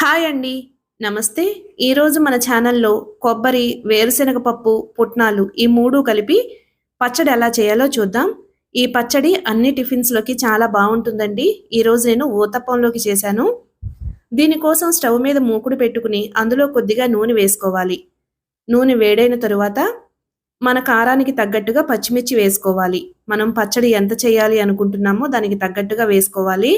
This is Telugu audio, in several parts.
హాయ్ అండి. నమస్తే. ఈరోజు మన ఛానల్‌లో కొబ్బరి, వేరుశనగ పప్పు, పుట్నాలు ఈ 3 కలిపి పచ్చడి ఎలా చేయాలో చూద్దాం. ఈ పచ్చడి అన్ని టిఫిన్స్‌లోకి చాలా బావుంటుందండి. ఈరోజు నేను ఊతప్పంలోకి చేశాను. దీనికోసం స్టవ్ మీద మూకుడు పెట్టుకుని అందులో కొద్దిగా నూనె వేసుకోవాలి. నూనె వేడైన తరువాత మన కారానికి తగ్గట్టుగా పచ్చిమిర్చి వేసుకోవాలి. మనం పచ్చడి ఎంత చేయాలి అనుకుంటున్నామో దానికి తగ్గట్టుగా వేసుకోవాలి.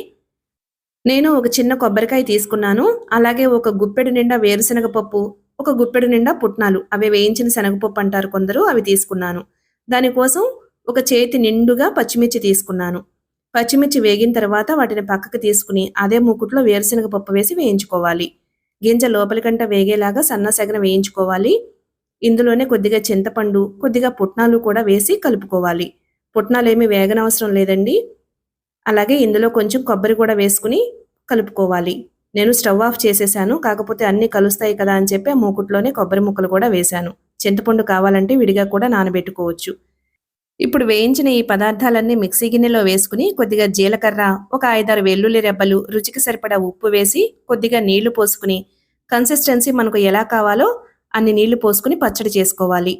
నేను ఒక చిన్న కొబ్బరికాయ తీసుకున్నాను. అలాగే ఒక గుప్పెడు నిండా వేరుశనగ పప్పు, ఒక గుప్పెడు నిండా పుట్నాలు అవి వేయించిన శనగపప్పు అంటారు కొందరు అవి తీసుకున్నాను. దానికోసం ఒక చేతి నిండుగా పచ్చిమిర్చి తీసుకున్నాను. పచ్చిమిర్చి వేగిన తర్వాత వాటిని పక్కకు తీసుకుని అదే మూకుట్లో వేరుశనగ పప్పు వేసి వేయించుకోవాలి. గింజ లోపలికంట వేగేలాగా సన్న సెగన వేయించుకోవాలి. ఇందులోనే కొద్దిగా చింతపండు, కొద్దిగా పుట్నాలు కూడా వేసి కలుపుకోవాలి. పుట్నాలేమీ వేగనవసరం లేదండి. అలాగే ఇందులో కొంచెం కొబ్బరి కూడా వేసుకుని కలుపుకోవాలి. నేను స్టవ్ ఆఫ్ చేసేసాను. కాకపోతే అన్నీ కలుస్తాయి కదా అని చెప్పి ఆ మూకుట్లోనే కొబ్బరి ముక్కలు కూడా వేశాను. చింతపండు కావాలంటే విడిగా కూడా నానబెట్టుకోవచ్చు. ఇప్పుడు వేయించిన ఈ పదార్థాలన్నీ మిక్సీ గిన్నెలో వేసుకుని కొద్దిగా జీలకర్ర, ఒక 5, 6 వెల్లుల్లి రెబ్బలు, రుచికి సరిపడా ఉప్పు వేసి కొద్దిగా నీళ్లు పోసుకుని కన్సిస్టెన్సీ మనకు ఎలా కావాలో అన్ని నీళ్లు పోసుకుని పచ్చడి చేసుకోవాలి.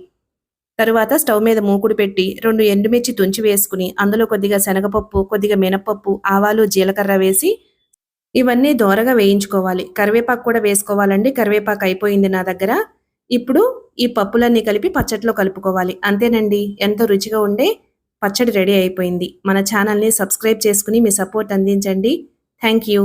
తరువాత స్టవ్ మీద మూకుడు పెట్టి 2 ఎండుమిర్చి తుంచి వేసుకుని అందులో కొద్దిగా శనగపప్పు, కొద్దిగా మినపప్పు, ఆవాలు, జీలకర్ర వేసి ఇవన్నీ దోరగా వేయించుకోవాలి. కరివేపాకు కూడా వేసుకోవాలండి. కరివేపాకు అయిపోయింది నా దగ్గర. ఇప్పుడు ఈ పప్పులన్నీ కలిపి పచ్చడిలో కలుపుకోవాలి. అంతేనండి. ఎంతో రుచిగా ఉండే పచ్చడి రెడీ అయిపోయింది. మన ఛానల్‌ని సబ్స్క్రైబ్ చేసుకుని మీ సపోర్ట్ అందించండి. Thank you.